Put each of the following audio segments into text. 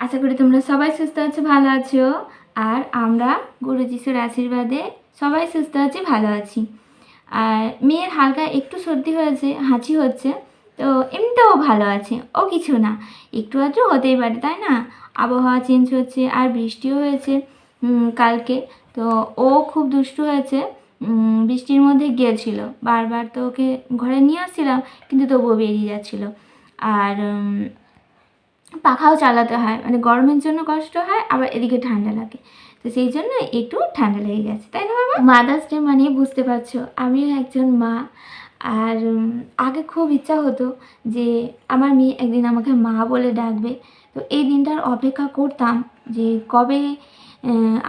আশা করি তোমরা সবাই সুস্থ আছো, ভালো আছো। আর আমরা গুরু যিশুর আশীর্বাদে সবাই সুস্থ আছি, ভালো আছি। আর মেয়ের হালকা একটু সর্দি হয়েছে, হাঁচি হচ্ছে, তো এমনিতেও ভালো আছে, ও কিছু না, একটু আধটু হতেই পারে, তাই না? আবহাওয়া চেঞ্জ হচ্ছে আর বৃষ্টিও হয়েছে কালকে, তো ও খুব দুষ্টু হয়েছে। বৃষ্টির মধ্যে গিয়েছিল, বারবার তো ওকে ঘরে নিয়ে আসছিলাম, কিন্তু তবুও বেরিয়ে যাচ্ছিলো। আর পাখাও চালাতে হয়, মানে গরমের জন্য কষ্ট হয়, আবার এদিকে ঠান্ডা লাগে, তো সেই জন্য একটু ঠান্ডা লেগে গেছে, তাই না বাবা? মাদার্স ডে মানে বুঝতে পারছো, আমিও একজন মা। আর আগে খুব ইচ্ছা হতো যে আমার মেয়ে একদিন আমাকে মা বলে ডাকবে, তো এই দিনটার অপেক্ষা করতাম যে কবে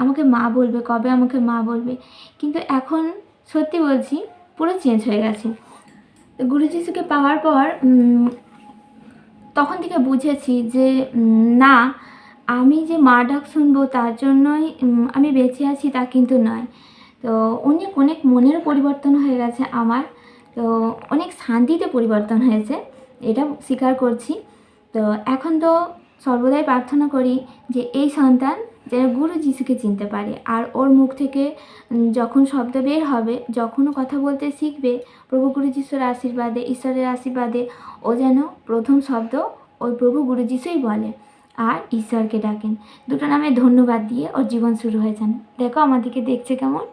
আমাকে মা বলবে, কবে আমাকে মা বলবে। কিন্তু এখন সত্যি বলছি, পুরো চেঞ্জ হয়ে গেছে। গুরু যিশুকে পাওয়ার পর তখন থেকে বুঝেছি যে না, আমি যে মা ডাক শুনবো তার জন্যই আমি বেঁচে আছি তা কিন্তু নয়। তো অনেক অনেক মনের পরিবর্তন হয়ে গেছে আমার, তো অনেক শান্তিতে পরিবর্তন হয়েছে, এটা স্বীকার করছি। তো এখন তো সর্বদাই প্রার্থনা করি যে এই সন্তান যেন গুরু যিশুকে চিনতে পারে, আর ওর মুখ থেকে যখন শব্দ বের হবে, যখনও কথা বলতে শিখবে, প্রভু গুরু যিশুর আশীর্বাদে, ঈশ্বরের আশীর্বাদে, ও যেন প্রথম শব্দ ওই প্রভু গুরু যিশুই বলে আর ঈশ্বরকে ডাকেন, দুটো নামে ধন্যবাদ দিয়ে ওর জীবন শুরু হয়ে যান। দেখো আমাদেরকে দেখছে কেমন।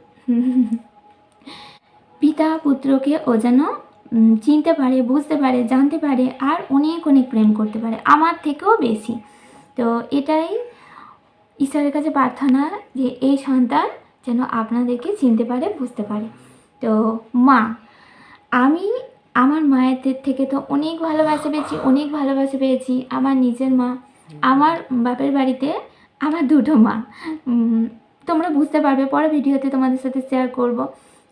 পিতা পুত্রকে ও যেন চিনতে পারে, বুঝতে পারে, জানতে পারে, আর অনেক অনেক প্রেম করতে পারে, আমার থেকেও বেশি। তো এটাই ঈশ্বরের কাছে প্রার্থনা যে এই সন্তান যেন আপনাদেরকে চিনতে পারে, বুঝতে পারে। তো মা, আমি আমার মায়ের থেকে তো অনেক ভালোবাসা পেয়েছি, অনেক ভালোবাসা পেয়েছি। আমার নিজের মা, আমার বাপের বাড়িতে আমার দুটো মা, তোমরা বুঝতে পারবে, পরে ভিডিওতে তোমাদের সাথে শেয়ার করব।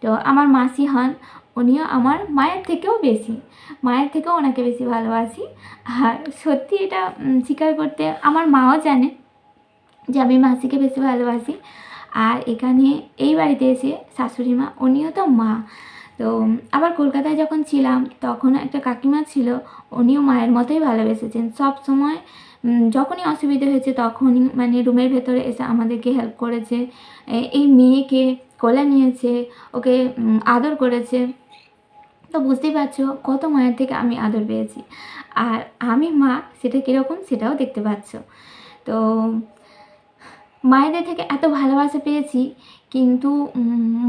তো আমার মাসি হন, উনিও আমার মায়ের থেকেও বেশি, মায়ের থেকেও ওনাকে বেশি ভালোবাসি। আর সত্যি এটা স্বীকার করতে আমার মাও জানে যে আমি মাসিকে বেশি ভালোবাসি। আর এখানে এই বাড়িতে এসে শাশুড়ি মা, উনিও তো মা। তো আবার কলকাতায় যখন ছিলাম তখন একটা কাকিমা ছিল, উনিও মায়ের মতোই ভালোবেসেছেন সব সময়। যখনই অসুবিধা হয়েছে তখনই মানে রুমের ভেতরে এসে আমাদেরকে হেল্প করেছে, এই মেয়েকে কোলে নিয়েছে, ওকে আদর করেছে। তো বুঝতেই পারছো কত মায়ের থেকে আমি আদর পেয়েছি, আর আমি মা সেটা কীরকম সেটাও দেখতে পাচ্ছ। তো মায়েদের থেকে এত ভালোবাসা পেয়েছি, কিন্তু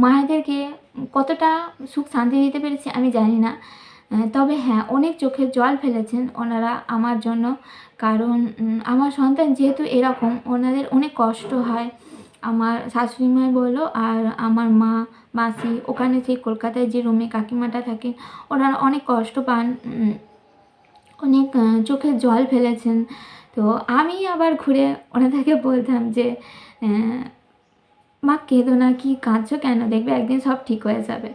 মায়েদেরকে কতটা সুখ শান্তি দিতে পেরেছি আমি জানি না। তবে হ্যাঁ, অনেক চোখের জল ফেলেছেন ওনারা আমার জন্য, কারণ আমার সন্তান যেহেতু এরকম, ওনাদের অনেক কষ্ট হয়। আমার শাশুড়ি মাই বলো আর আমার মা, মাসি, ওখানে সেই কলকাতায় যে রুমে কাকিমাটা থাকে, ওনারা অনেক কষ্ট পান, অনেক চোখের জল ফেলেছেন। তো আমি আবার ঘুরে ওনাদেরকে বলতাম যে মা কেঁদো না, কি কাঁদছো কেন, দেখবে একদিন সব ঠিক হয়ে যাবে।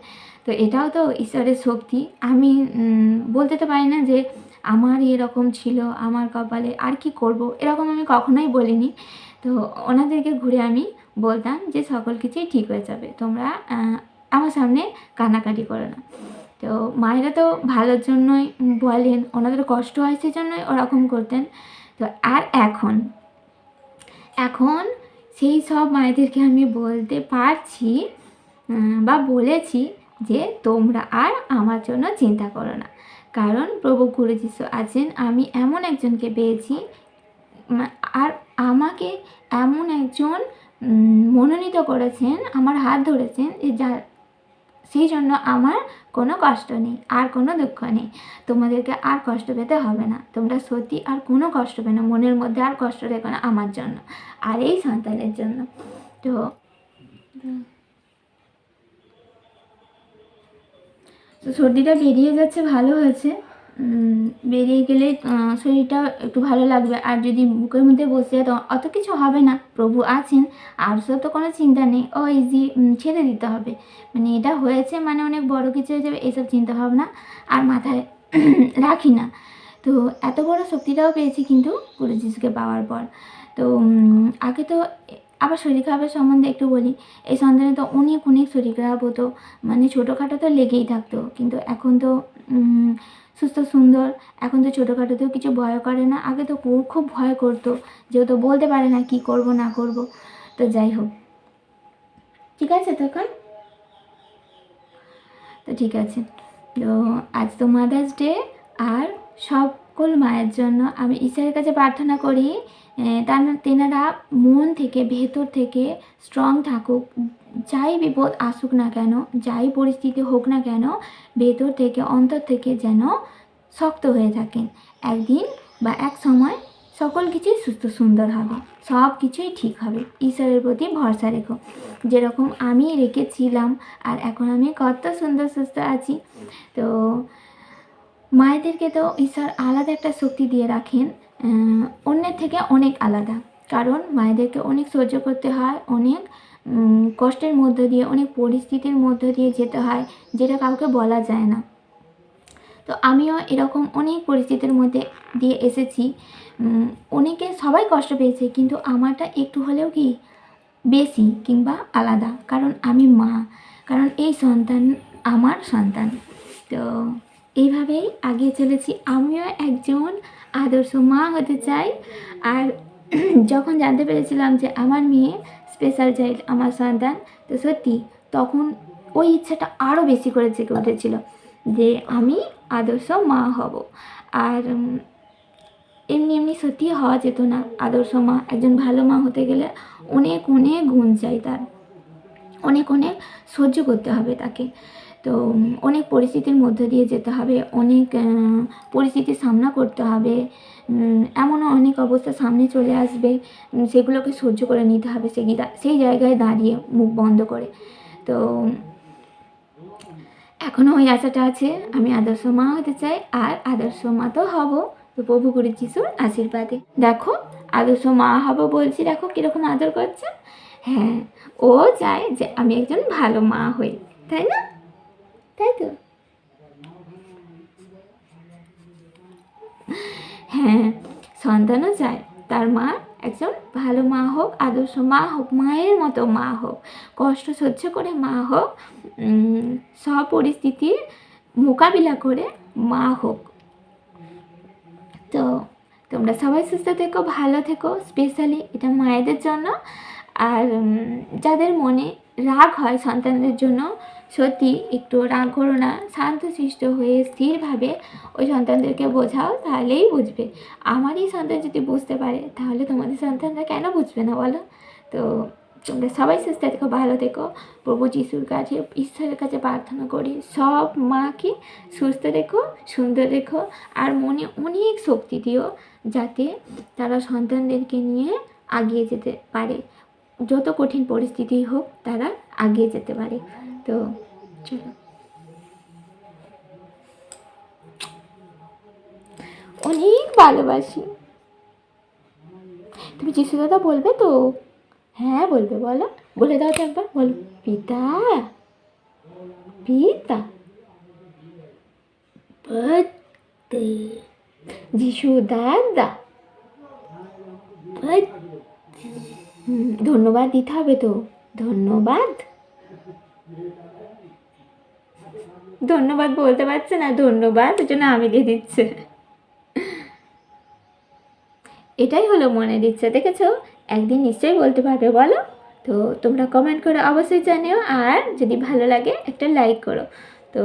তো এটাও তো ঈশ্বরের শক্তি। আমি বলতে তো পারি না যে আমার এরকম ছিল, আমার কপালে আর কি করব, এরকম আমি কখনোই বলিনি। তো ওনাদেরকে ঘুরে আমি বলতাম যে সকল কিছুই ঠিক হয়ে যাবে, তোমরা আমার সামনে কান্নাকাটি করো না। তো মায়েরা তো ভালোর জন্যই বলেন, ওনাদের কষ্ট হয় সেজন্যই ওরকম করতেন। তো আর এখন এখন সেই সব মায়েদেরকে আমি বলতে পারছি বা বলেছি যে তোমরা আর আমার জন্য চিন্তা করো না, কারণ প্রভু গুরু যিশু আছেন। আমি এমন একজনকে পেয়েছি, আর আমাকে এমন একজন মনোনীত করেছেন, আমার হাত ধরেছেন, যে যার সেই জন্য আমার কোনো কষ্ট নেই, আর কোনো দুঃখ নেই। তোমাদেরকে আর কষ্ট পেতে হবে না, তোমরা সত্যি আর কোনো কষ্ট পেও না, মনের মধ্যে আর কষ্ট রেখো না আমার জন্য আর এই সন্তানের জন্য। তো সর্দিটা বেরিয়ে যাচ্ছে, ভালো হয়েছে। বেরিয়ে গেলে শরীরটা একটু ভালো লাগবে, আর যদি বুকের মধ্যে বসে তো অত কিছু হবে না, প্রভু আছেন, আর সব তো কোনো চিন্তা নেই, ও ইজি ছেড়ে দিতে হবে। মানে এটা হয়েছে মানে অনেক বড় কিছু হয়ে যাবে, এইসব চিন্তা ভাবনা আর মাথায় রাখি না। তো এত বড় শক্তিটাও পেয়েছি কিন্তু গুরু যিশুকে পাওয়ার পর। তো আগে তো আবার শরীর খারাপের সম্বন্ধে একটু বলি, এই সন্তানে তো অনেক অনেক শরীর খারাপ হতো, মানে ছোটোখাটো তো লেগেই থাকতো, কিন্তু এখন তো সুস্থ সুন্দর। এখন তো ছোটোখাটোতেও কিছু ভয় করে না, আগে তো খুব ভয় করতো, যেহেতু বলতে পারে না কি করব না করব। তো যাই হোক, ঠিক আছে তখন, তো ঠিক আছে। তো আজ তো মাদার্স ডে, আর সকল মায়ের জন্য আমি ঈশ্বরের কাছে প্রার্থনা করি তেনারা মন থেকে ভেতর থেকে স্ট্রং থাকুক, যাই বিপদ আসুক না কেন, যাই পরিস্থিতি হোক না কেন, ভেতর থেকে অন্তর থেকে যেন শক্ত হয়ে থাকেন। একদিন বা এক সময় সকল কিছুই সুস্থ সুন্দর হবে, সব কিছুই ঠিক হবে। ঈশ্বরের প্রতি ভরসা রেখো, যেরকম আমি রেখেছিলাম, আর এখন আমি কত সুন্দর সুস্থ আছি। তো মায়েদেরকে তো ঈশ্বর আলাদা একটা শক্তি দিয়ে রাখেন, অন্যের থেকে অনেক আলাদা। কারণ মায়েদেরকে অনেক সহ্য করতে হয়, অনেক কষ্টের মধ্য দিয়ে, অনেক পরিস্থিতির মধ্য দিয়ে যেতে হয়, যেটা কাউকে বলা যায় না। তো আমিও এরকম অনেক পরিস্থিতির মধ্যে দিয়ে এসেছি। অনেকে সবাই কষ্ট পেয়েছে, কিন্তু আমারটা একটু হলেও কি বেশি কিংবা আলাদা, কারণ আমি মা, কারণ এই সন্তান আমার সন্তান। তো এইভাবেই আগিয়ে চলেছি। আমিও একজন আদর্শ মা হতে চাই। আর যখন জানতে পেরেছিলাম যে আমার মেয়ে স্পেশাল চাইল্ড, আমার সন্তান, তো সত্যি তখন ওই ইচ্ছাটা আরও বেশি করে জেগে উঠেছিল যে আমি আদর্শ মা হব। আর এমনি এমনি সত্যি হওয়া যেত না আদর্শ মা। একজন ভালো মা হতে গেলে অনেক অনেক গুণ চাই, তার অনেক অনেক সহ্য করতে হবে তাকে। তো অনেক পরিস্থিতির মধ্যে দিয়ে যেতে হবে, অনেক পরিস্থিতির সামনা করতে হবে, এমনও অনেক অবস্থা সামনে চলে আসবে, সেগুলোকে সহ্য করে নিতে হবে, সেই জায়গায় দাঁড়িয়ে মুখ বন্ধ করে। তো এখনও ওই আশাটা আছে, আমি আদর্শ মা হতে চাই, আর আদর্শ মা তো হব তো প্রভু গুরু যিশুর আশীর্বাদে। দেখো আদর্শ মা হব বলছি, দেখো কীরকম আদর করছে। হ্যাঁ, ও চায় যে আমি একজন ভালো মা হই, তাই না? তাই তো, হ্যাঁ, সন্তানও চায় তার মা একজন ভালো মা হোক, আদর্শ মা হোক, মায়ের মতো মা হোক, কষ্ট সহ্য করে মা হোক, সব পরিস্থিতির মোকাবিলা করে মা হোক। তো তোমরা সবাই সুস্থ থেকো, ভালো থেকো, স্পেশালি এটা মায়েদের জন্য। আর যাদের মনে রাগ হয় সন্তানদের জন্য, সত্যি একটু রাগ করো না, শান্তশিষ্ট হয়ে স্থিরভাবে ওই সন্তানদেরকে বোঝাও, তাহলেই বুঝবে। আমারই সন্তান যদি বুঝতে পারে, তাহলে তোমাদের সন্তানরা কেন বুঝবে না বলো? তো তোমরা সবাই সুস্থ থেকো, ভালো থেকো। প্রভু যিশুর কাছে, ঈশ্বরের কাছে প্রার্থনা করি সব মাকে সুস্থ রেখো, সুন্দর রেখো, আর মনে অনেক শক্তি দিও, যাতে তারা সন্তানদেরকে নিয়ে এগিয়ে যেতে পারে, যত কঠিন পরিস্থিতি হোক তারা এগিয়ে যেতে পারে। তো চলো, অনেক ভালোবাসি। তুমি যিশু দাদা বলবে তো? হ্যাঁ বলবে, বলো, বলে দাও তো একবার, বলো, পিতা পিতা যিশু দাদা। ধন্যবাদ দিতে হবে তো, ধন্যবাদ। ধন্যবাদ বলতে পারছে না, ধন্যবাদ ওই জন্য আমি দিয়ে দিচ্ছে। এটাই হলো মনের ইচ্ছা, দেখেছো? একদিন নিশ্চয়ই বলতে পারবে, বলো। তো তোমরা কমেন্ট করে অবশ্যই জানিও, আর যদি ভালো লাগে একটা লাইক করো। তো